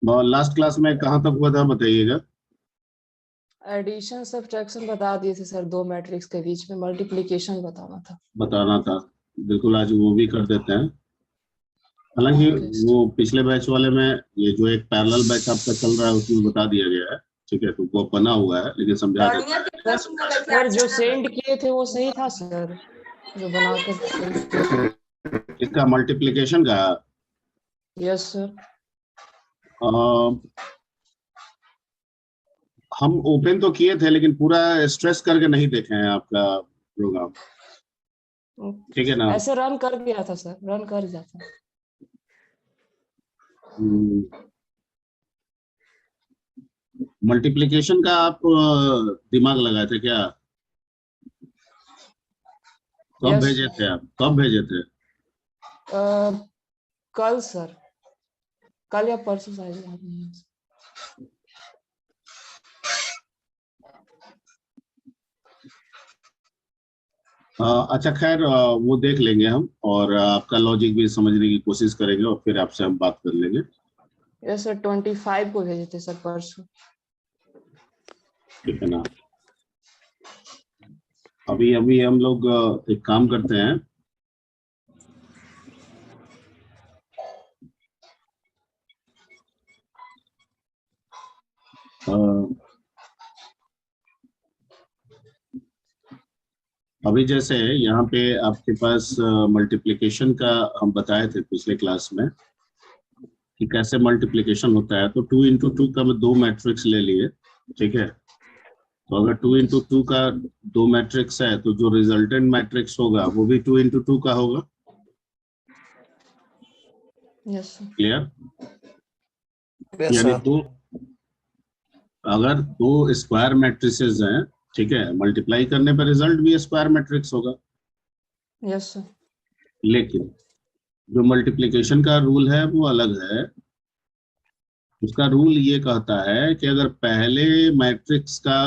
Last class में कहाँ तक हुआ था बताइएगा। एडिशन सब्ट्रैक्शन बता दिए थे सर, दो मैट्रिक्स के बीच में मल्टीप्लिकेशन बताना था। बिल्कुल, आज वो भी कर देते हैं। हालांकि वो पिछले बैच वाले में ये जो एक पैरेलल बैच आपका चल रहा है उसमें बता दिया गया है, ठीक है, तो वो बना हुआ है लेकिन समझा देते हैं। सर जो सेंड किए थे वो सही था सर, जो बनाकर सेंड किए थे। इसका मल्टीप्लिकेशन का यस सर। हम ओपन तो किए थे लेकिन पूरा स्ट्रेस करके नहीं देखे हैं आपका प्रोग्राम, ठीक है ना। ऐसे रन कर दिया था सर, रन कर जाता। मल्टीप्लिकेशन का आप दिमाग लगाए थे क्या? कब भेजे थे आप, कब भेजे थे? कल सर, कल या परसों शायद, याद नहीं है। अच्छा खैर, वो देख लेंगे हम और आपका लॉजिक भी समझने की कोशिश करेंगे और फिर आपसे हम बात कर लेंगे। यस सर, 25 को भेजे थे सर परसों। ठीक है ना। अभी अभी हम लोग एक काम करते हैं, अभी जैसे यहाँ पे आपके पास मल्टीप्लिकेशन का हम बताए थे पिछले क्लास में कि कैसे मल्टीप्लिकेशन होता है। तो 2 इंटू 2 का मैं दो मैट्रिक्स ले लिए, ठीक है। तो अगर 2 इंटू 2 का दो मैट्रिक्स है तो जो रिजल्टेंट मैट्रिक्स होगा वो भी 2 इंटू 2 का होगा। Yes clear? यानी दो, अगर दो स्क्वायर मैट्रिसेस हैं, ठीक है, मल्टीप्लाई करने पर रिजल्ट भी स्क्वायर मैट्रिक्स होगा। Yes sir. लेकिन जो मल्टीप्लिकेशन का रूल है वो अलग है। उसका रूल ये कहता है कि अगर पहले मैट्रिक्स का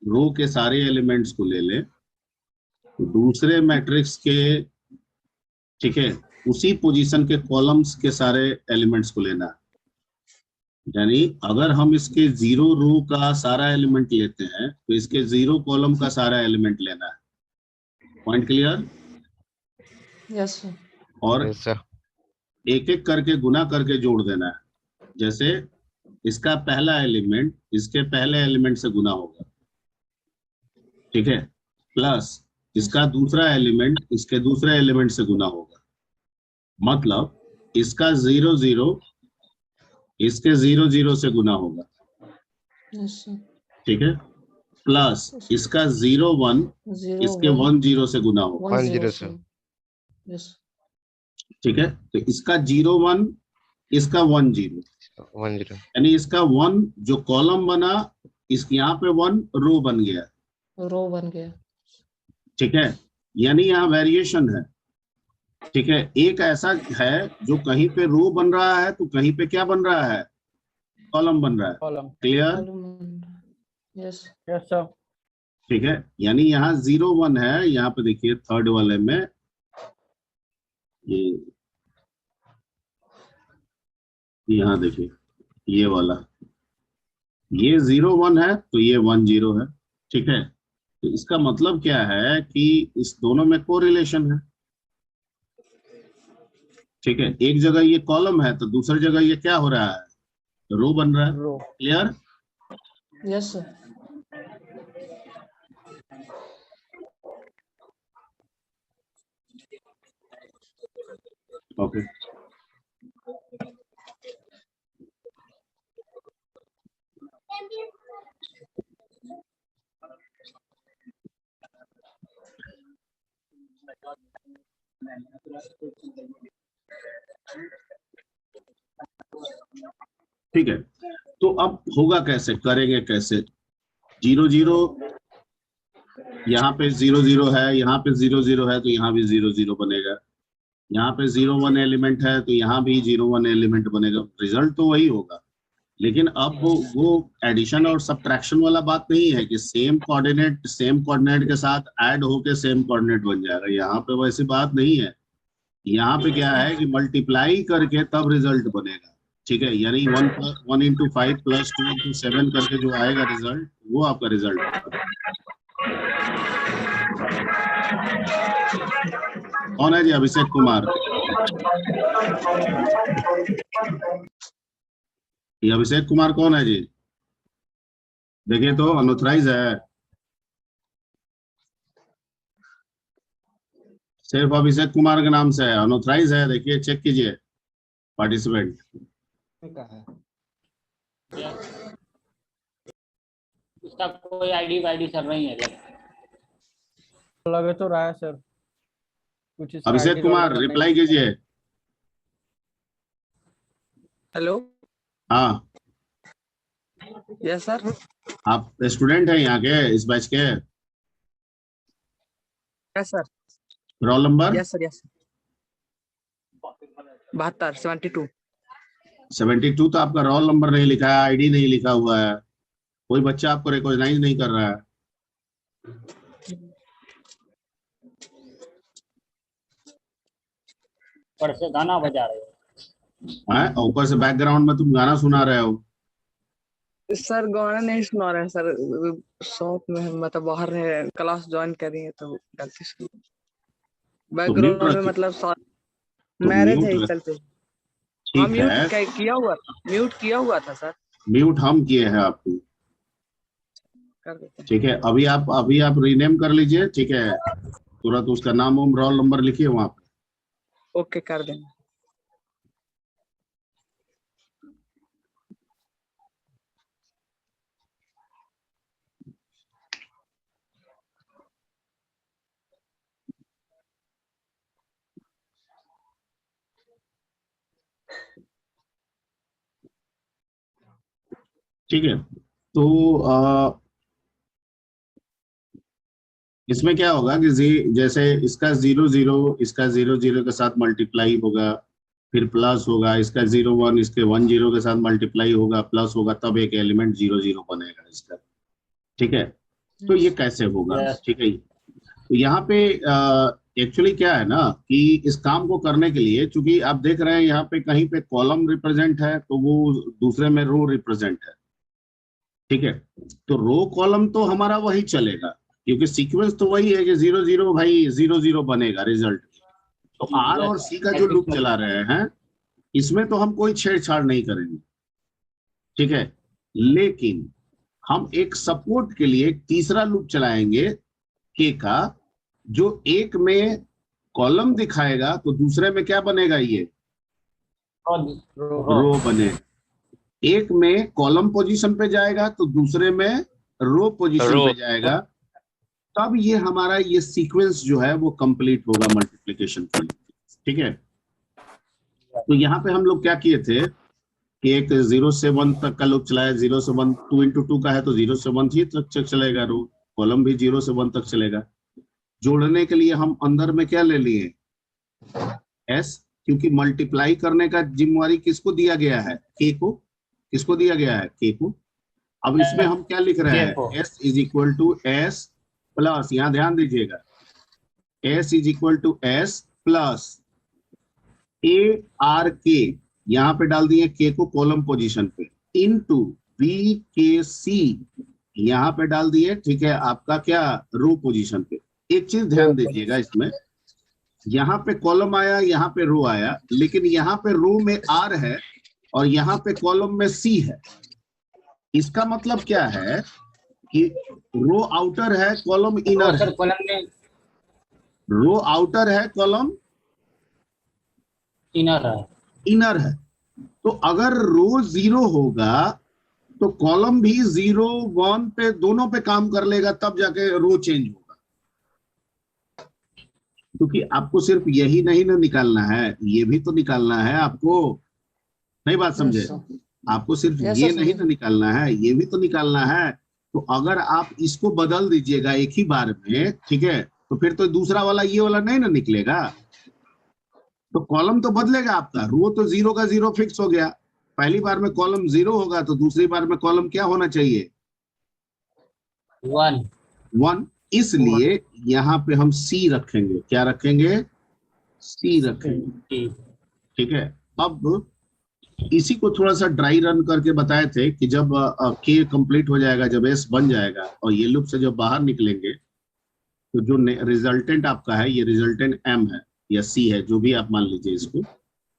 रो के सारे एलिमेंट्स को ले ले तो दूसरे मैट्रिक्स के, ठीक है, उसी पोजीशन के कॉलम्स के सारे एलिमेंट्स को लेना है। यानी अगर हम इसके 0 रो का सारा एलिमेंट लेते हैं तो इसके 0 कॉलम का सारा एलिमेंट लेना है। Point clear? Yes sir. और एक एक करके गुना करके जोड़ देना है। जैसे इसका पहला एलिमेंट इसके पहले एलिमेंट से गुना होगा, ठीक है, प्लस इसका दूसरा एलिमेंट इसके दूसरे एलिमेंट से गुना होगा। मतलब इसका 0 0 इसके 0 0 से गुना होगा, ठीक है, प्लस इसका 0 1 इसके 1 0 से गुना होगा, 1 0 से। ठीक है। तो इसका 0 1 इसका 1 0 यानी इसका 1 जो कॉलम बना, इस यहाँ पे 1 रो बन गया, ठीक है। यानी यहाँ वेरिएशन है, ठीक है। एक ऐसा है जो कहीं पे रो बन रहा है तो कहीं पे क्या बन रहा है, कॉलम बन रहा है। क्लियर? Yes yes sir. ठीक है। यानी यहाँ 0 1 है, यहाँ पे देखिए थर्ड वाले में ये, यहाँ देखिए ये वाला, ये 0 1 है तो ये 1 0 है, ठीक है। तो इसका मतलब क्या है कि इस दोनों में कोरिलेशन है, ठीक है। एक जगह ये कॉलम है तो दूसरी जगह ये क्या हो रहा है, रो बन रहा है। क्लियर? Yes sir. ओके। ठीक है। तो अब होगा कैसे, करेंगे कैसे? 0 0 यहाँ पे 0 0 है, यहाँ पे 0 0 है तो यहाँ भी 0 0 बनेगा। यहाँ पे 0 1 एलिमेंट है तो यहाँ भी 0 1 एलिमेंट बनेगा। रिजल्ट तो वही होगा। लेकिन अब वो एडिशन और सब्ट्रैक्शन वाला बात नहीं है कि सेम कोऑर्डिनेट के साथ ऐड होके सेम कोऑर्डिनेट बन जाएगा। यहाँ पे वैसी बात नहीं है। यहाँ पे क्या है कि मल्टीप्लाई करके तब रिजल्ट बनेगा। ठीक है, यानी 1 × 5 + 2 × 7 करके जो आएगा रिजल्ट, वो आपका रिजल्ट होगा। कौन है जी? अभिषेक कुमार। ये अभिषेक कुमार कौन है जी? देखिए तो अनऑथराइज है, सिर्फ अभिषेक कुमार के नाम से है, अनऑथराइज है। देखिए चेक कीजिए पार्टिसिपेंट। उसका कोई आईडी वाईडी सब नहीं है, लगे तो रहा है सर, कुछ इसका अभिषेक आईडी कुमार रिप्लाई कीजिए। हेलो। हाँ, यस सर। आप स्टूडेंट हैं यहाँ के, इस बैच के? Yes sir. Roll number? Yes sir. Yes 72 72। तो आपका रोल नंबर नहीं लिखा है, आईडी नहीं लिखा हुआ है, कोई बच्चा आपको रिकॉग्नाइज नहीं कर रहा है। ऊपर से गाना बजा रहे हो। ऊपर से बैकग्राउंड में तुम गाना सुना रहे हो। सर। गाना नहीं सुना रहे हैं सर, शॉप में मतलब बाहर है, क्लास ज्वाइन कर रही है तो गलती से बैकग्राउंड में मतलब मैरिज है इस चलते। हाँ, म्यूट किया हुआ था, म्यूट किया हुआ था सर। म्यूट हम किए हैं आपको, कर देते हैं। ठीक है। अभी आप रीनेम कर लीजिए, ठीक है, तुरंत उसका नाम रोल नंबर लिखिए वहां पे। ओके, कर देंगे। ठीक है, तो इसमें क्या होगा कि जैसे इसका 0 0 इसका 0 0 के साथ मल्टीप्लाई होगा, फिर प्लस होगा, इसका 0 1 इसके 1 0 के साथ मल्टीप्लाई होगा, प्लस होगा, तब एक एलिमेंट 0 0 बनेगा इसका, ठीक है। तो ये कैसे होगा, ठीक है। तो यहाँ पे एक्चुअली क्या है ना कि इस काम को करने के लिए, चूंकि आप देख रहे हैं यहाँ पे कहीं पे कॉलम रिप्रेजेंट है तो वो दूसरे में रो रिप्रेजेंट है, ठीक है। तो रो कॉलम तो हमारा वही चलेगा, क्योंकि सीक्वेंस तो वही है कि 0 0 भाई 0 0 बनेगा रिजल्ट। तो आर और सी का जो लूप चला रहे हैं, इसमें तो हम कोई छेड़छाड़ नहीं करेंगे, ठीक है। लेकिन हम एक सपोर्ट के लिए तीसरा लूप चलाएंगे के का, जो एक में कॉलम दिखाएगा तो दूसरे में क्या बनेगा, ये रो बने। एक में कॉलम पोजीशन पे जाएगा तो दूसरे में रो पोजीशन पे जाएगा, तब ये हमारा ये सीक्वेंस जो है वो कंप्लीट होगा मल्टीप्लिकेशन के लिए, ठीक है। तो यहाँ पे हम लोग क्या किए थे कि एक 0 से 1 तक का लूप चलाया, 0 से 1, 2 × 2 का है तो 0 से 1 ही तक चलेगा रो, कॉलम भी 0 से 1 तक चलेगा। जोड़ने के लिए हम अंदर में क्या ले लिए, एस, क्योंकि मल्टीप्लाई करने का जिम्मेवारी किसको दिया गया है, के को। किसको दिया गया है, के को। अब इसमें हम क्या लिख रहे हैं, S is equal to S plus, यहां ध्यान दीजिएगा, S is equal to S plus A R K, यहां पे डाल दिए के को कॉलम पोजीशन पे, इनटू बी के सी यहां पे डाल दिए, ठीक है, आपका क्या रो पोजीशन पे। एक चीज ध्यान दीजिएगा इसमें, यहाँ पे कॉलम आया, यहाँ पे रो आया, लेकिन यहाँ पे रो में आर है और यहाँ पे कॉलम में सी है। इसका मतलब क्या है कि रो आउटर है, कॉलम इनर है। रो आउटर है, कॉलम इनर है। तो अगर रो 0 होगा तो कॉलम भी 0 1 पे दोनों पे काम कर लेगा, तब जाके रो चेंज होगा। क्योंकि आपको सिर्फ यही नहीं ना निकालना है, ये भी तो निकालना है आपको, नहीं बात समझे। आपको सिर्फ ये नहीं ना निकालना है, ये भी तो निकालना है। तो अगर आप इसको बदल दीजिएगा एक ही बार में, ठीक है, तो फिर तो दूसरा वाला ये वाला नहीं ना निकलेगा, तो कॉलम तो बदलेगा आपका। रो तो 0 का 0 फिक्स हो गया, पहली बार में कॉलम 0 होगा तो दूसरी बार में कॉलम क्या होना चाहिए, 1। इसलिए यहाँ पे हम सी रखेंगे, क्या रखेंगे, सी रखेंगे, ठीक है। अब इसी को थोड़ा सा ड्राई रन करके बताए थे कि जब के कंप्लीट हो जाएगा, जब एस बन जाएगा और ये लूप से जब बाहर निकलेंगे तो जो रिजल्टेंट आपका है, ये रिजल्टेंट एम है या सी है, जो भी आप मान लीजिए इसको,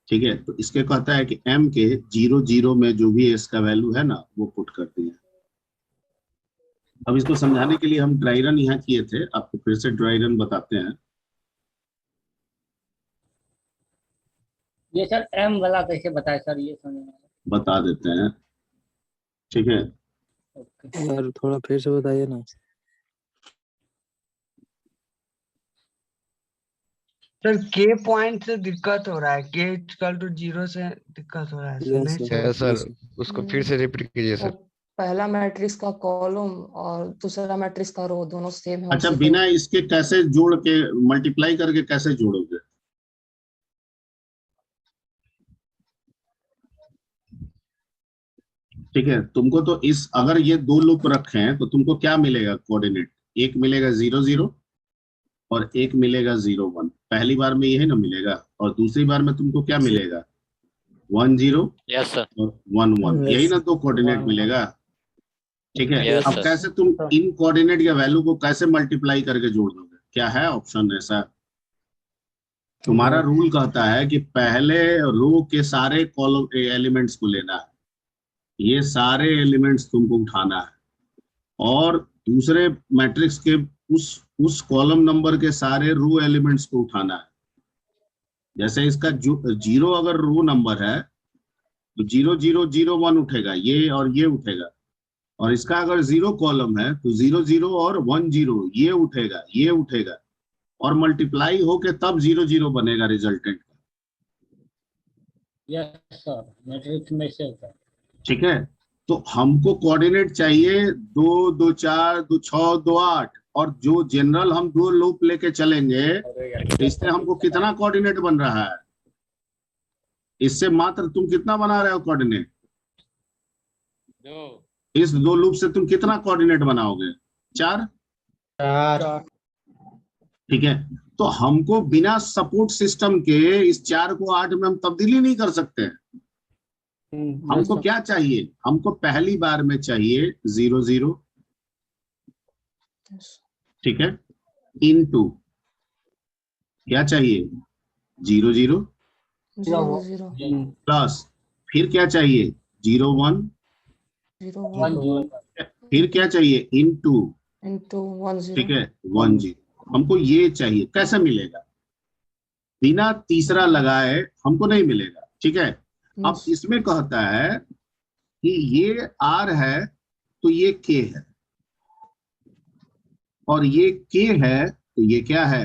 ठीक है। तो इसके कहता है कि एम के 0 0 में जो भी एस का वैल्यू है ना, वो पुट कर दिया। अब इसको समझाने के लिए हम ड्राई रन यहाँ किए थे, आपको फिर से ड्राई रन बताते हैं। ये सर एम वाला कैसे बताए सर, ये समझ में बता देते हैं, ठीक है। ओके। सर थोड़ा फिर से बताइए ना। सर के पॉइंट से दिक्कत हो रहा है, के इक्वल टू 0 से दिक्कत हो रहा है सर, नहीं सर? सर उसको फिर से रिपीट कीजिए वो सर। पहला मैट्रिक्स का कॉलम और दूसरा मैट्रिक्स का रो दोनों सेम है। अच्छा, उसी को- बिना इसके कैसे जोड़ के, मल्टीप्लाई करके कैसे जोड़ोगे? ठीक है, तुमको तो इस, अगर ये दो लूप रखे हैं तो तुमको क्या मिलेगा कोऑर्डिनेट? एक मिलेगा 0 0 और एक मिलेगा 0 1। पहली बार में यही ना मिलेगा, और दूसरी बार में तुमको क्या मिलेगा? 1 0 यस सर। और 1 1, यही ना दो कोऑर्डिनेट मिलेगा, ठीक है। Yes, अब sir. कैसे तुम इन कोऑर्डिनेट के वैल्यू को कैसे मल्टीप्लाई करके जोड़ दोगे? क्या है ऑप्शन ऐसा? तुम्हारा रूल कहता है कि पहले रो के सारे कॉलम एलिमेंट्स को लेना है, ये सारे एलिमेंट्स तुमको उठाना है, और दूसरे मैट्रिक्स के उस कॉलम नंबर के सारे रो एलिमेंट्स को उठाना है। जैसे इसका 0 अगर रो नंबर है तो 0 0 0 1 उठेगा, ये और ये उठेगा। और इसका अगर 0 कॉलम है तो 0 0 और 1 0 ये उठेगा, ये उठेगा, और मल्टीप्लाई होके तब 0 0 बनेगा रिजल्टेंट का। यस सर, मैट्रिक्स में से होता है। ठीक है, तो हमको कोऑर्डिनेट चाहिए 2 2 4 2 6 2 8, और जो जनरल हम दो लूप लेके चलेंगे तो इससे हमको कितना कोऑर्डिनेट बन रहा है? इससे मात्र तुम कितना बना रहे हो कोऑर्डिनेट? इस दो लूप से तुम कितना कोऑर्डिनेट बनाओगे? 4। ठीक है, तो हमको बिना सपोर्ट सिस्टम के इस 4 को 8 में हम तब्दीली नहीं कर सकते। हमको क्या चाहिए? हमको पहली बार में चाहिए 0 0, ठीक है, इनटू क्या चाहिए? 0 0 0 0 प्लस फिर क्या चाहिए? 0 1, 0 1 1 0 फिर क्या चाहिए? Into, into 1 0। ठीक है, 1 0। हमको ये चाहिए, कैसे मिलेगा? बिना तीसरा लगाए हमको नहीं मिलेगा, ठीक है। अब इसमें कहता है कि ये R है तो ये K है, और ये K है तो ये क्या है?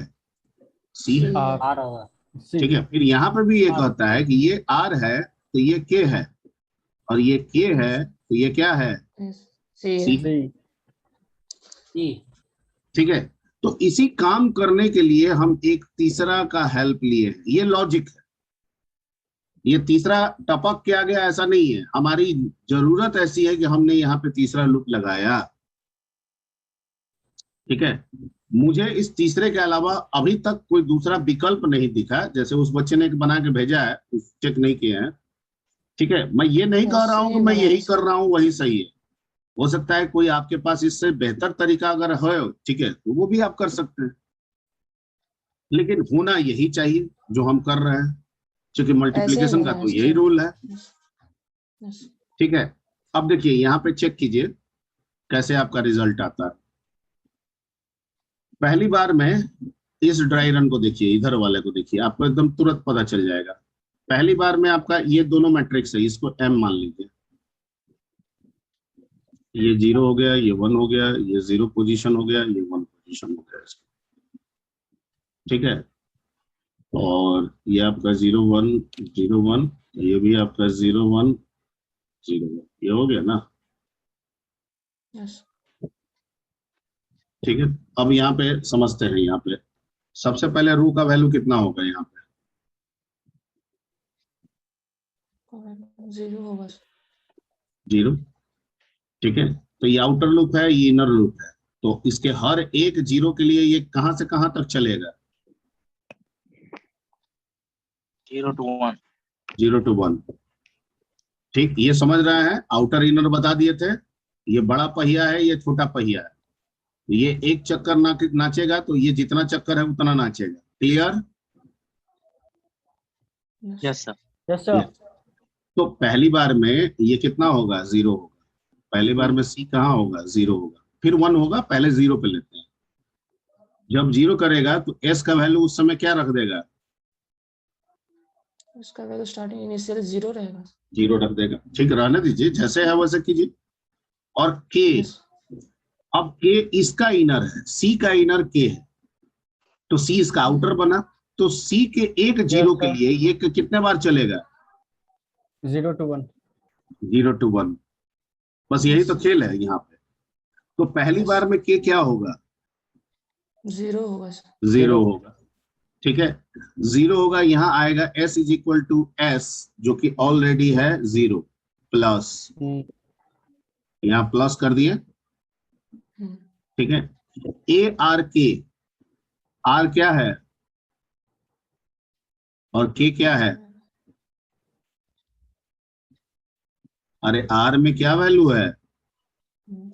C है, आ रहा है। ठीक है। फिर यहाँ पर भी ये कहता है कि ये R है तो ये K है, और ये K है तो ये क्या है? C C, ई ठीक है। तो इसी काम करने के लिए हम एक तीसरा का हेल्प लिए हैं, ये लॉजिक है। ये तीसरा टपक के आ गया ऐसा नहीं है, हमारी जरूरत ऐसी है कि हमने यहाँ पे तीसरा लूप लगाया, ठीक है। मुझे इस तीसरे के अलावा अभी तक कोई दूसरा विकल्प नहीं दिखा, जैसे उस बच्चे ने एक बना के भेजा है, चेक नहीं किए हैं, ठीक है। मैं ये नहीं कह रहा हूं कि मैं यही कर रहा हूं वही सही है, हो सकता है कोई आपके पास इससे बेहतर तरीका अगर हो, ठीक है, तो वो भी आप कर सकते हैं, लेकिन होना यही चाहिए जो हम कर रहे हैं, क्योंकि मल्टीप्लिकेशन का तो यही रूल है, ठीक है। अब देखिए यहाँ पे चेक कीजिए कैसे आपका रिजल्ट आता है। पहली बार में इस ड्राई रन को देखिए, इधर वाले को देखिए, आपको एकदम तुरंत पता चल जाएगा। पहली बार में आपका ये दोनों मैट्रिक्स है, इसको M मान लीजिए, ये 0 हो गया, ये 1 हो गया, ये 0 पोजीशन हो गया, ये 1 पोजीशन हो गया, ठीक है। और ये आपका 0 1 0 1, ये भी आपका 0 1 0 1, ये हो गया ना, ठीक है। अब यहाँ पे समझते हैं, यहाँ पे सबसे पहले रू का वैल्यू कितना होगा? यहाँ पे 0 होगा, 0, ठीक है। तो ये आउटर लूप है, ये इनर लूप है, तो इसके हर एक 0 के लिए ये कहां से कहां तक चलेगा? 0 to 1। 0 to 1, ठीक, ये समझ रहा है, आउटर इनर बता दिए थे, ये बड़ा पहिया है, ये छोटा पहिया है, ये एक चक्कर नाचेगा तो ये जितना चक्कर है उतना नाचेगा। Clear? Yes sir. Yes sir. तो पहली बार में ये कितना होगा? 0 होगा। पहली बार में सी कहाँ होगा? 0 होगा, फिर 1 होगा, पहले 0 पे लेते हैं। जब 0 करेगा तो एस का वैल्यू उस समय क्या रख देगा? उसका वैल्यू स्टार्टिंग इनिशियल 0 रहेगा। 0 रख देगा। ठीक, रहने दीजिए, जैसे है वैसे कीजिए। और के, अब के इसका इनर है, सी का इनर के है, तो सी इसका आउटर बना, तो सी के एक 0 के लिए ये कितने बार चलेगा? 0 to 1। 0 to 1। बस यही तो खेल है यहाँ पे। तो पहली बार में के क्या होगा? 0 होगा सर। 0 होगा। ठीक है, 0 होगा, यहाँ आएगा s is equal to S, जो कि ऑलरेडी है 0 प्लस, यहाँ प्लस कर दिए। ठीक है, ए आर के, आर क्या है और के क्या है? अरे आर में क्या वैल्यू है?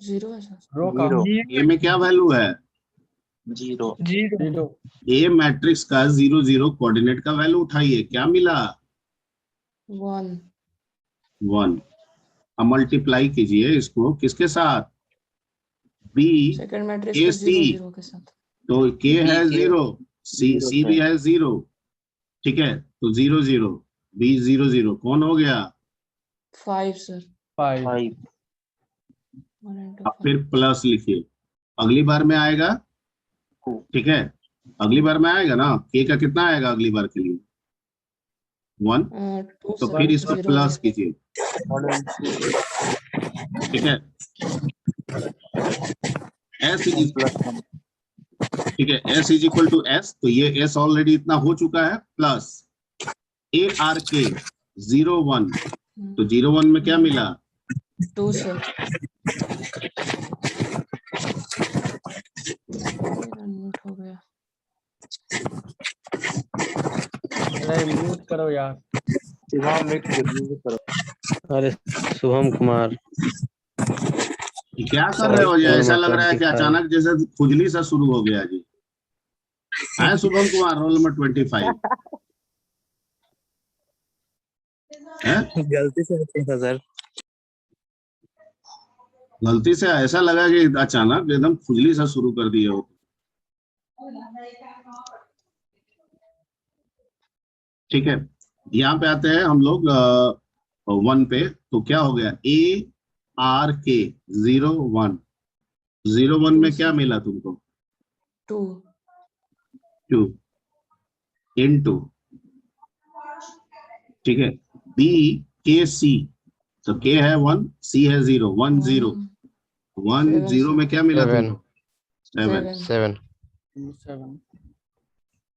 0 है सर। रो का ए में क्या वैल्यू है? 0। 0। ए मैट्रिक्स का 0 0 कोऑर्डिनेट का वैल्यू उठाइए, क्या मिला? 1। 1। अब मल्टीप्लाई कीजिए इसको किसके साथ? बी सेकंड मैट्रिक्स ए को सी, 0 0 के साथ। तो के है 0, सी भी है 0। ठीक है, तो 0 0, बी 0 0, कौन हो गया? 5 सर। 5। 5। अब फिर प्लस लिखिए, अगली बार में आएगा। ठीक है, अगली बार में आएगा ना, के का कितना आएगा अगली बार के लिए? 1। तो फिर इस पर प्लस कीजिए। ठीक है, एस इज, ठीक है, S is equal to S, तो ये एस ऑलरेडी इतना हो चुका है, प्लस ए आर के 0 1, तो 0 1 में क्या मिला? 2 सर। म्यूट हो गया। अरे म्यूट करो यार। अरे शुभम कुमार, क्या कर रहे हो? ये ऐसा लग रहा है कि अचानक जैसे खुजली सा शुरू हो गया जी। है शुभम कुमार, रोल नंबर 25 है? गलती से हो गया था सर। गलती से ऐसा लगा कि अचानक एकदम खुजली सा शुरू कर दिए हो। ठीक है, यहाँ पे आते हैं हम लोग 1 पे, तो क्या हो गया? ए आर के 0 1, 0 1 में क्या मिला तुमको? 2 2 इनटू, ठीक है, बी के सी, तो के है 1, सी है 0 1 0, 1 0 में क्या मिला तुमको? 7। 7।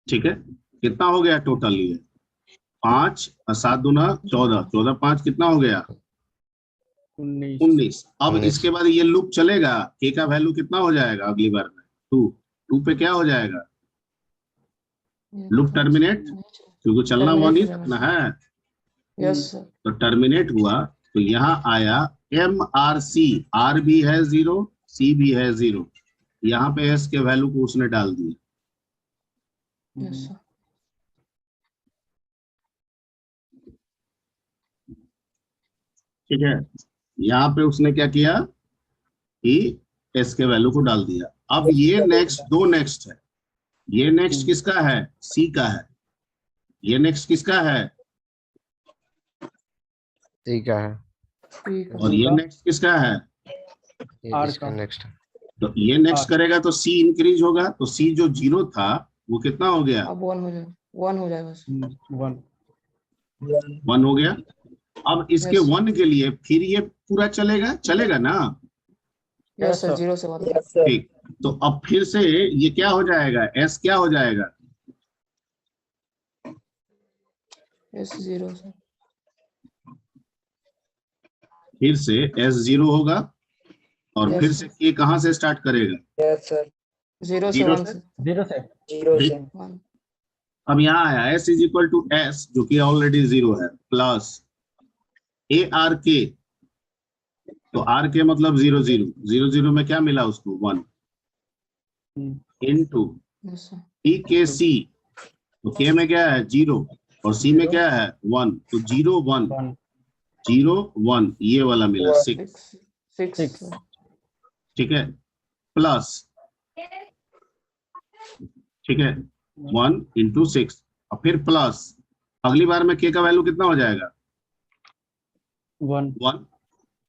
ठीक है, कितना हो गया टोटल? ये 5 और 7 दूना 14, 14 5 कितना हो गया? 19। अब 19। इसके बाद ये लूप चलेगा, के का वैल्यू कितना हो जाएगा अगली बार में? 2 पे क्या हो जाएगा? लूप टर्मिनेट, क्योंकि चलना 1 ही ना है। Yes sir. तो टर्मिनेट हुआ, तो यहाँ आया एम आर सी, आर भी है 0, सी भी है 0, यहाँ पे एस के वैल्यू को उसने डाल दिया। Yes sir. ठीक है, यहाँ पे उसने क्या किया कि एस के वैल्यू को डाल दिया। अब ये नेक्स्ट, 2 नेक्स्ट है, ये नेक्स्ट किसका है? सी का है। ये नेक्स्ट किसका है? ठीक है, और ये नेक्स्ट किसका है? इसका नेक्स्ट। तो ये नेक्स्ट करेगा तो सी इंक्रीज होगा, तो सी जो 0 था वो कितना हो गया? अब 1 हो जाएगा। 1 हो जाएगा सर। 1 हो गया। अब इसके Yes. 1 के लिए फिर ये पूरा चलेगा, चलेगा ना? Yes sir. 0 से 1। ठीक, तो अब फिर से ये क्या हो जाएगा? एस क्या हो जाएगा? Yes 0 sir. फिर से एस 0 होगा, और Yes, फिर sir. से के कहां से स्टार्ट करेगा? 0 से 1 से। 0 से 1। अब यहाँ आया S is equal to S, जो कि ऑलरेडी 0 है, प्लस ARK, तो RK मतलब 0 0, 0 0 में क्या मिला उसको 1 इनटू yes sir, PKC, तो K में क्या है 0 और C में क्या है 1, तो 0 1 1 0 1 ये वाला मिला 6, 6 6 sir, ठीक है, प्लस, ठीक है 1 इंटू 6 और फिर प्लस, अगली बार में K का वैल्यू कितना हो जाएगा 1 1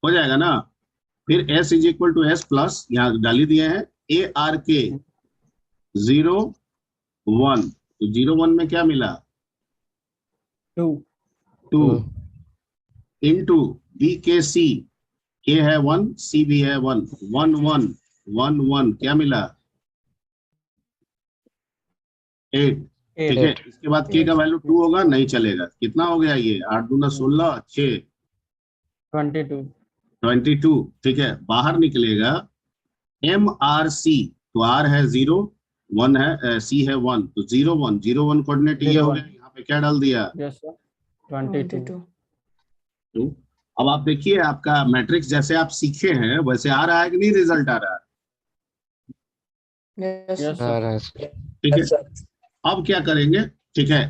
हो जाएगा ना। फिर S is equal to S plus, यहाँ डाली दिए हैं ARK 0 1, तो 0 1 में क्या मिला 2 2 इंटू BKC, K है 1 C भी है 1 1 1 1 1 क्या मिला 8, ठीक है। इसके बाद K का वैल्यू 2 होगा, नहीं चलेगा, कितना हो गया ये 8 दूना 16 6 22 22, ठीक है। बाहर निकलेगा MRC, तो R है 0 1 है C है 1, तो 0 1 0 1 कोऑर्डिनेट ये हो गया, यहाँ पे क्या डाल दिया यस सर 22 2। अब आप देखिए आपका मैट्रिक्स जैसे आप सीखे हैं वैसे आ रहा है कि नहीं, रिजल्ट आ रहा है, yes यस sir, आ सर रहा है। ठीक है। अब क्या करेंगे, ठीक है,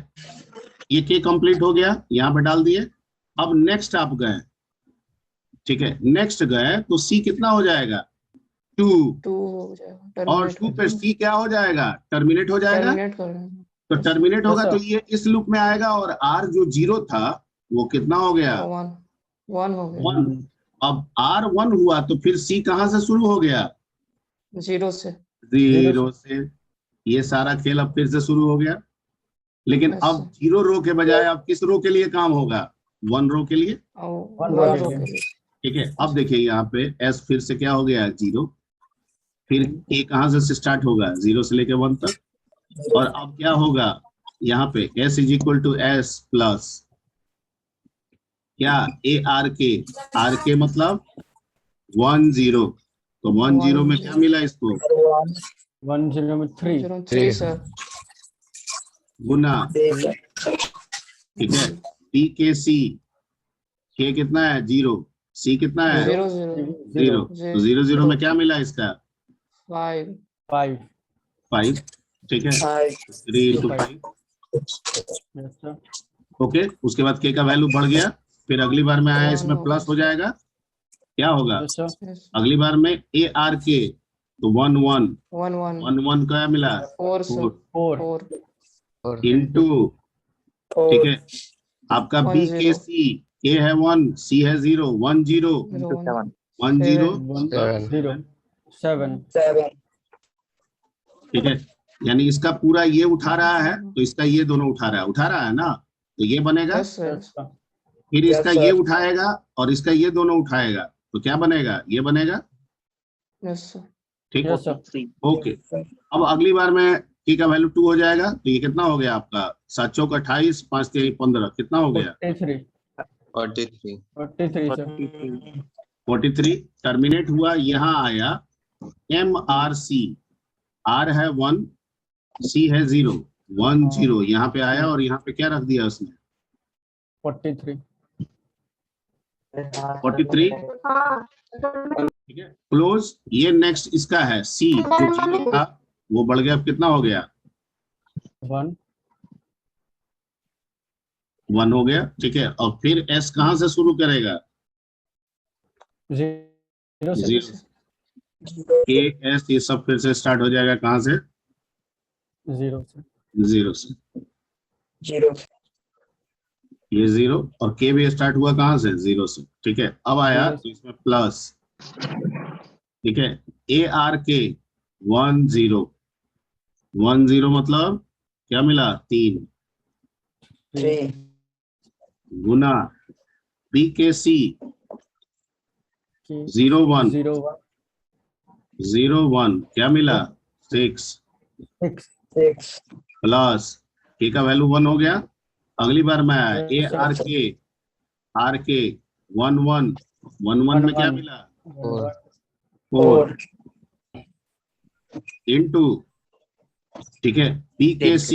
ये K कंप्लीट हो गया, यहाँ पे डाल दिए। अब नेक्स्ट आप गए, ठीक है, नेक्स्ट गए तो C कितना हो जाएगा 2, 2 हो जाएगा, और terminate 2 कर पे C क्या हो जाएगा टर्मिनेट हो जाएगा, terminate कर देंगे, तो टर्मिनेट होगा Yes, तो sir. ये इस लूप में आएगा, और R जो 0 था वो कितना हो गया 1 हो गया 1। अब R 1 हुआ तो फिर C कहां से शुरू हो गया 0 से, 0 से, ये सारा खेल अब फिर से शुरू हो गया। लेकिन Yes, अब 0 रो के बजाय अब किस रो के लिए काम होगा 1 रो के लिए, और One 1 row रो के के लिए। लिए, ठीक है। अब देखिए यहाँ पे S फिर से क्या हो गया 0, फिर A कहां से स्टार्ट होगा 0 से लेके 1 तक, और अब क्या होगा यहाँ पे S is equal to S plus क्या ARK मतलब 1 0, तो 1 0 में क्या मिला इसको 1 0 में 3 3 सर, गुना, ठीक है, PKC K कितना है 0, C कितना है 0 0, तो 0 0 में क्या मिला इसका 5 5 5, ठीक है 3 इंटू 5, यस सर ओके। उसके बाद K का वैल्यू बढ़ गया, फिर अगली बार में आया इसमें प्लस हो जाएगा, क्या होगा यस सर अगली बार में ARK, तो 1 1 1 1 1 1 क्या मिला 4 सर 4 4 इंटू, ठीक है, आपका 1 0 BKC K है 1 C है 0 1 0 1 0, 0 7 ठीक है। यानी इसका पूरा ये उठा रहा है तो इसका ये दोनों उठा रहा है ना, तो ये बनेगा, यस सर, फिर इसका ये उठाएगा और इसका ये दोनों उठाएगा, तो क्या बनेगा ये बनेगा, यस सर, ठीक यस सर ओके। अब अगली बार में K का वैल्यू 2 हो जाएगा, तो ये कितना हो गया आपका 7 चौक 28 5 3 15 कितना हो गया 43 43 सर 43। टर्मिनेट हुआ, यहाँ आया MRC, R है 1 C है 0 1 0, यहाँ पे आया और यहाँ पे क्या रख दिया उसने 43 43, ठीक है क्लोज। ये नेक्स्ट इसका है C जो 0 था वो बढ़ गया, अब कितना हो गया 1 1 हो गया, ठीक है। और फिर S कहां से शुरू करेगा 0 से 0, K S ये सब फिर से स्टार्ट हो जाएगा कहां से 0 से 0 से, ये 0 और K भी स्टार्ट हुआ कहां से 0 से, ठीक है। अब आया तो इसमें प्लस, ठीक है, ARK 1 0 1 0 मतलब क्या मिला 3 गुना BKC 0 1 0 0 1 क्या मिला 6 प्लस K का वैल्यू 1 हो गया। अगली बार में आया RK 1 1 1 1 में क्या मिला 4 इंटू, ठीक है, BKC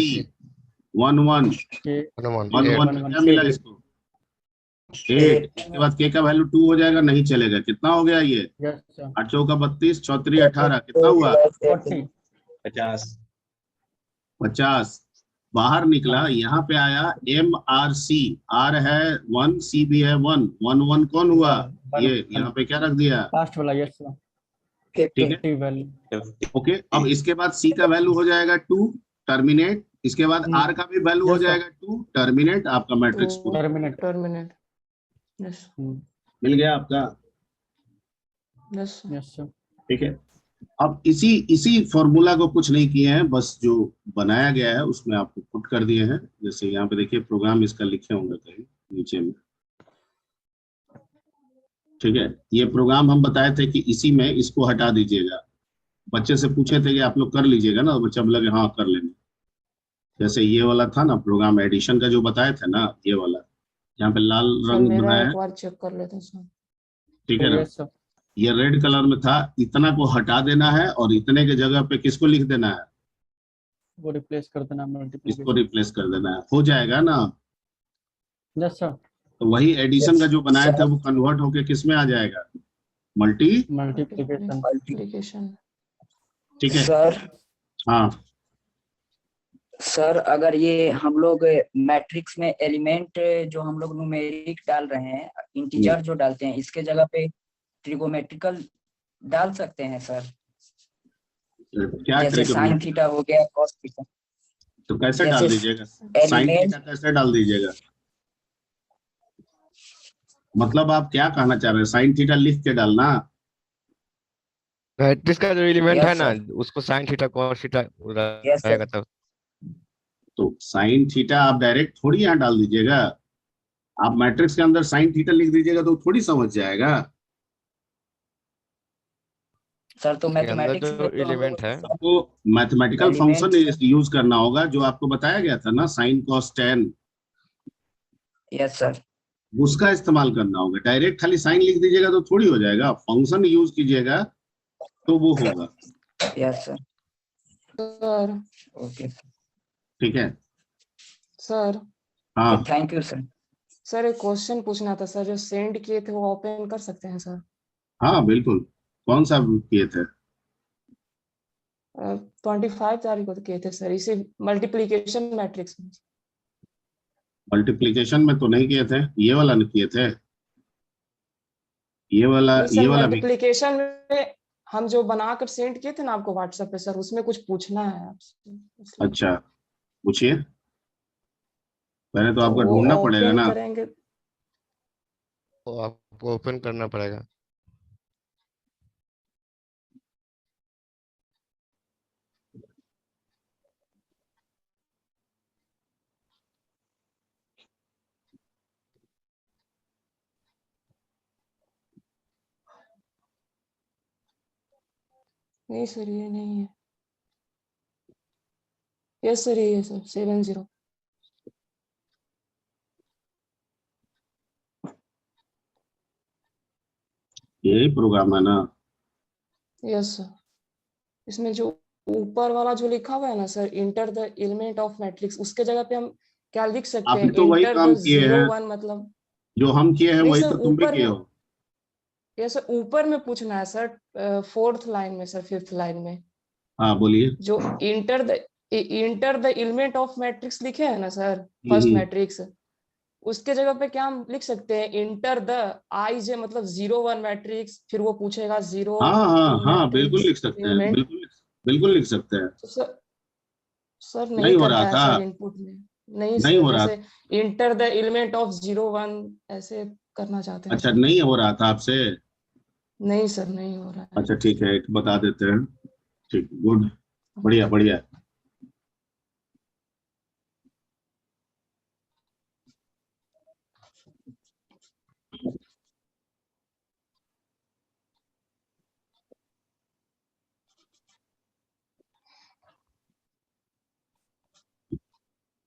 1 1 1 1 में क्या मिला इसको 8, इसके बाद के का वैल्यू 2 हो जाएगा, नहीं चलेगा। कितना हो गया ये? यस सर 8 चौका 32, 6 3 18, कितना हुआ? 40 50। बाहर निकला, यहाँ पे आया MRC, R है 1, C भी है 1, 1 1 कौन हुआ? ये यहाँ पे क्या रख दिया? लास्ट वाला यस सर ठीक है, 50 वैल्यू ओके। अब इसके बाद C का वैल्यू हो जाएगा 2, टर्मिनेट। इसके बाद R का भी वैल्यू हो Yes, sir. जाएगा 2, टर्मिनेट। आपका मैट्रिक्स पूरा टर्मिनेट टर्मिनेट। यस मिल गया आपका। यस यस सर ठीक है, अब इसी फॉर्मूला को कुछ नहीं किए हैं, बस जो बनाया गया है उसमें आपको पुट कर दिए हैं। जैसे यहाँ पे देखिए प्रोग्राम इसका लिखे होंगे कहीं नीचे में। ठीक है, ये प्रोग्राम हम बताए थे कि इसी में इसको हटा दीजिएगा। बच्चे से पूछे थे कि आप लोग कर लीजिएगा ना, बच्चा बोला कि हाँ कर लेंगे। जैसे ये वाला था ना प्रोग्राम एडिशन का जो बताए थे ना, ये वाला यहाँ पे लाल सर, रंग मेरा बनाया है, एक बार चेक कर लेते हैं सर। ठीक है ना। यस सर ये रेड कलर में था, इतना को हटा देना है और इतने के जगह पे किसको लिख देना है? वो रिप्लेस कर देना इसको मल्टीप्लिकेशन रिप्लेस कर देना है, हो जाएगा ना। यस सर तो वही एडिशन का जो बनाया था वो कन्वर्ट होके किस में आ जाएगा? Multiplication multiplication. ठीक है, सर हाँ सर अगर ये हम लोग मैट्रिक्स में एलिमेंट जो हम लोग न्यूमेरिक डाल रहे हैं, इंटीजर जो डालते हैं, इसके जगह पे ट्रिगोमेट्रिकल डाल सकते हैं सर? क्या जैसे साइन थीटा हो गया, कॉस थीटा। तो कैसे डाल दीजिएगा? साइन थीटा कैसे डाल दीजिएगा? मतलब आप क्या कहना चाह रहे हैं? साइन थीटा लिख के डालना? मैट्रिक्स का जो एलिमेंट Yes, है ना, sir. उसको sine theta cos theta Yes, sir. रहेगा तब। तो साइन थीटा आप डायरेक्ट थोड़ी यहाँ डाल दीजिएगा। आप मैट्रिक्स के अंदर साइन थीटा लिख दीजिएगा तो थोड़ी समझ जाएगा। सर तो इसके अंदर मैथमेटिक्स जो में तो हम एलिमेंट है लोग आपको मैथमेटिकल Elements, फंक्शन यूज करना होगा, जो आपको बताया गया था ना, sine cos tan, yes sir उसका इस्तेमाल करना होगा। डायरेक्ट खाली साइन लिख दीजिएगा तो थोड़ी हो जाएगा, फंक्शन यूज कीजिएगा तो वो होगा। यस सर सर ओके ठीक है, सर हाँ थैंक यू सर। सर एक क्वेश्चन पूछना था सर, जो सेंड किए थे वो ओपन कर सकते हैं सर? हाँ बिल्कुल। कौन सा किए थे? 25 तारीख को किए थे सर, इसी मल्टीप्लिकेशन मैट्रिक्स में। मल्टीप्लिकेशन में तो नहीं किए थे, ये वाला नहीं किए थे। ये वाला नहीं सर, ये वाला भी। मल्टीप्लिकेशन में हम जो बनाकर सेंड किए थे ना आपको व्हाट्सएप पे सर, उसमें कुछ पूछना है आपसे, इसलिए। अच्छा पूछिए, पहले तो आपको वो ढूंढना पड़ेगा ओपन ना। करेंगे। तो आपको ओपन करना पड़ेगा। नहीं सर ये नहीं है। यस सर ये है सर 70। यही प्रोग्राम है ना? यस सर, इसमें जो ऊपर वाला जो लिखा हुआ है ना sir, enter the element of matrix, उसके जगह पे हम क्या लिख सकते आपने हैं? तो वही इंटर काम द किए हैं, 01 मतलब। जो हम किए हैं नहीं वही सर तो तुम भी ऊपर किए में, हो। ये सर ऊपर में पूछना है सर, 4th लाइन में सर, 5th लाइन में हाँ बोलिए। जो enter the element of matrix लिखे है ना सर, फर्स्ट मैट्रिक्स, उसके जगह पे क्या हम लिख सकते हैं? इंटर द IJ मतलब 01 मैट्रिक्स, फिर वो पूछेगा 0 हाँ हाँ 2 हाँ बिल्कुल मैट्रिक्स लिख सकते हैं, एलिमेंट। बिल्कुल लिख सकते हैं। तो सर नहीं नहीं हो करता रहा है था, सर इनपुट में। नहीं नहीं सर, हो रहा। जैसे इंटर द एलिमेंट ऑफ 01 ऐसे करना चाहते हैं अच्छा सर। नहीं हो रहा था आपसे? नहीं सर नहीं हो रहा है। अच्छा ठीक है, एक बता देते हैं। ठीक, गुड, बढ़िया बढ़िया।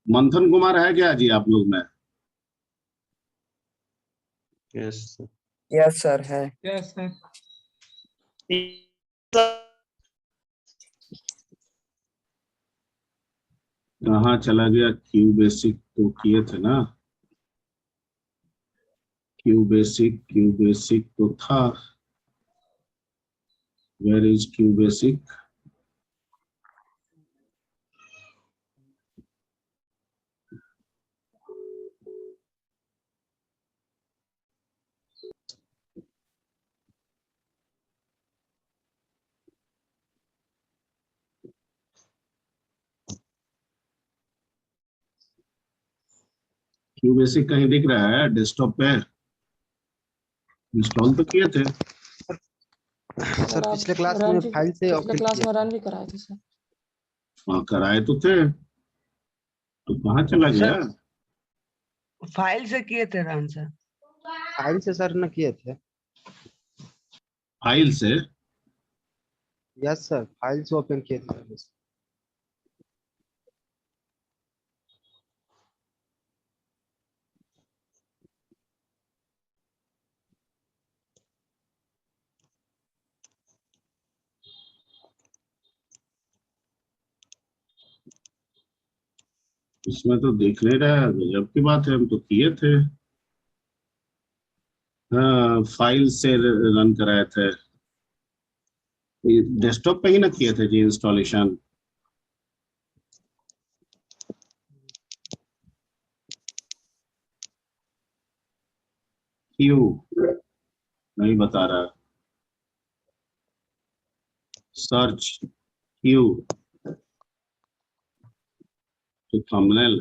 मंथन कुमार है क्या जी आप लोग में? यस सर है। Yes sir. कहाँ चला गया? क्यू बेसिक तो किए थे ना। क्यू बेसिक तो था, where is Q basic? Q basic कहीं दिख रहा है डेस्कटॉप पे? इंस्टॉल तो किए थे। सर आप पिछले क्लास रन में भी फाइल से पिछले ऑपरेट क्लास किया में रन भी कराए थे सर। हाँ कराए तो थे, तो कहाँ चला गया? फाइल से किए थे रन सर। फाइल से सर न किए थे। फाइल से? यस सर, फाइल से ओपन किए थे। इसमें तो दिख नहीं रहा है, गजब की बात है, हम तो किए थे। हाँ फाइल से रन कराए थे, डेस्कटॉप पे ही ना किए थे जी इंस्टॉलेशन। क्यू नहीं बता रहा, सर्च क्यू तो थंबनेल।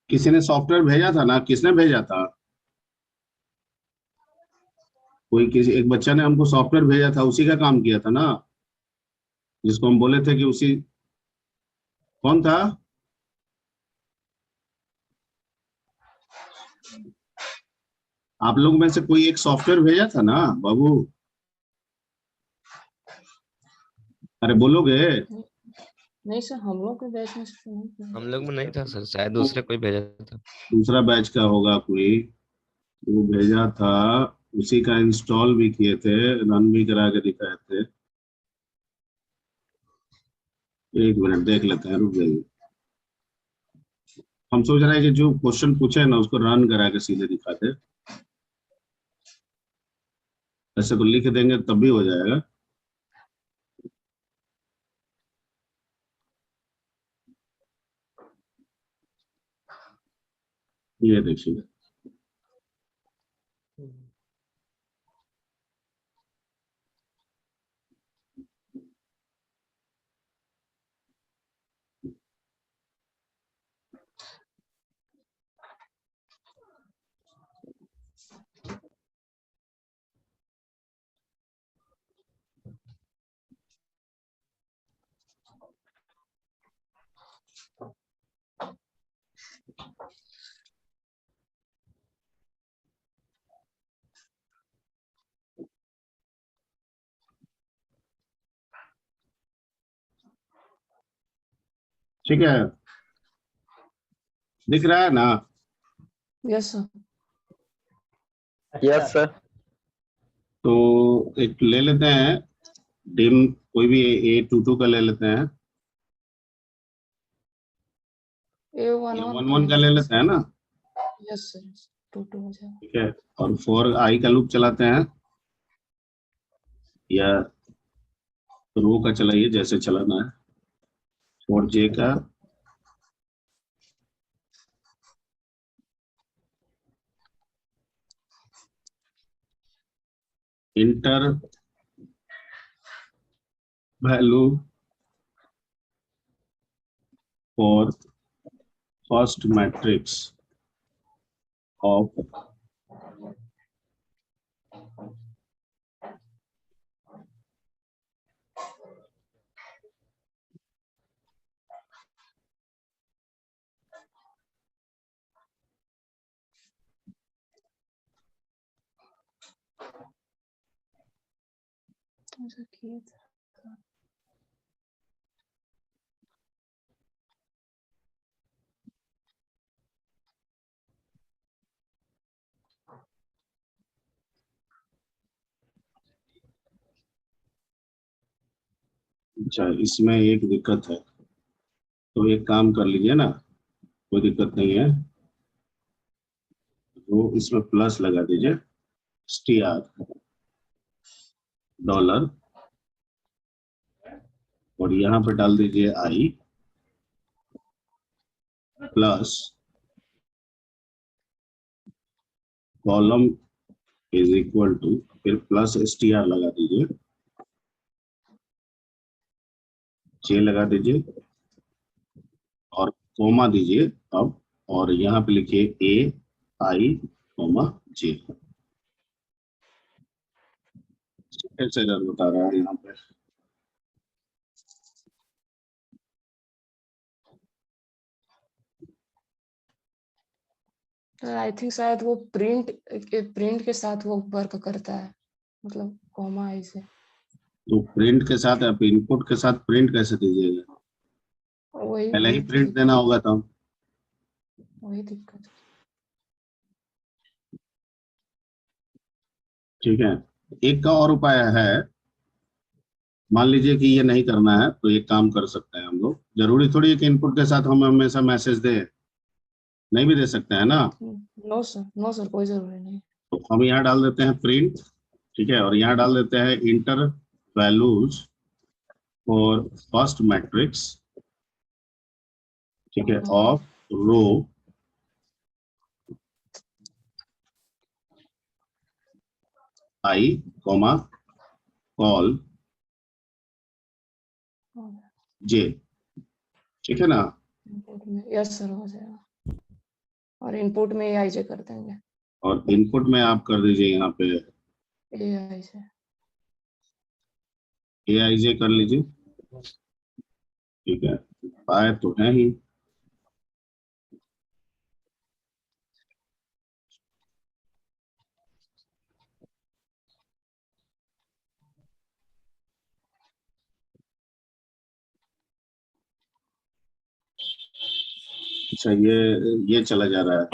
किसी ने सॉफ्टवेयर भेजा था ना, किसने भेजा था? कोई किसी एक बच्चा ने हमको सॉफ्टवेयर भेजा था, उसी का काम किया था ना, जिसको हम बोले थे कि उसी। कौन था? आप लोग में से कोई एक सॉफ्टवेयर भेजा था ना बाबू? अरे बोलोगे? नहीं सर, हम लोग के बैच में से तो नहीं किया। हम लोग में नहीं था सर, शायद दूसरे कोई भेजा था। दूसरा बैच का होगा कोई, वो भेजा था, उसी का इंस्टॉल भी किए थे, रन भी करा के दिखाए थे। एक मिनट देख लेते हैं, रुक जाइए। हम सोच रहे हैं कि जो क्वेश्चन पूछे ना उसको रन करा के सीधे दिखाते, ऐसे तो लिख देंगे तब भी हो जाएगा। ये देखिए, ठीक है, दिख रहा है ना? Yes sir. Yes sir. तो एक ले लेते हैं, डिम कोई भी A22 का ले लेते हैं, A11 का ले लेते हैं ना? यस सर, 2 हो जाएगा। ठीक है, और फॉर आई का लूप चलाते हैं, या रो का चलाइए जैसे चलाना है। फॉर जे का inter value for first matrix of ऐसा किया था। अच्छा, इसमें एक दिक्कत है, तो एक काम कर लीजिए ना, कोई दिक्कत नहीं है, तो इसमें प्लस लगा दीजिए, STR डॉलर, और यहाँ पे डाल दीजिए I plus column is equal to, फिर प्लस STR लगा दीजिए, J लगा दीजिए और कोमा दीजिए अब, और यहाँ पे लिखिए AI, J। कैसे एरर बता रहा है यहाँ पे? आई थिंक शायद वो प्रिंट के साथ वो वर्क करता है, मतलब कॉमा आई से। तो प्रिंट के साथ, आप इनपुट के साथ प्रिंट कैसे दीजिएगा? वही पहले ही वही प्रिंट देना होगा तब। वही दिक्कत। ठीक है, एक का और उपाय है, मान लीजिए कि ये नहीं करना है तो एक काम कर सकते हैं हम लोग, जरूरी थोड़ी है कि इनपुट के साथ हम हमेशा मैसेज दे, नहीं भी दे सकते हैं ना। नो सर कोई जरूरी नहीं। तो हम यहाँ डाल देते हैं प्रिंट, ठीक है, और यहाँ डाल देते हैं enter values for first matrix, ठीक है, of row I, col J, ठीक है ना। इनपुट में यस सर हो जाएगा, और इनपुट में AI से कर देंगे, और इनपुट में आप कर दीजिए यहाँ पे AI से। AIJ कर लीजिए, ठीक है, पाए तो है ही। अच्छा, ये चला जा रहा है,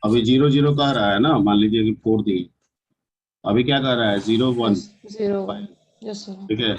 अभी 0 0 कह रहा है ना, मान लीजिए कि 4 दिए, अभी क्या कह रहा है 0 1, 0 1 यस सर। ठीक है।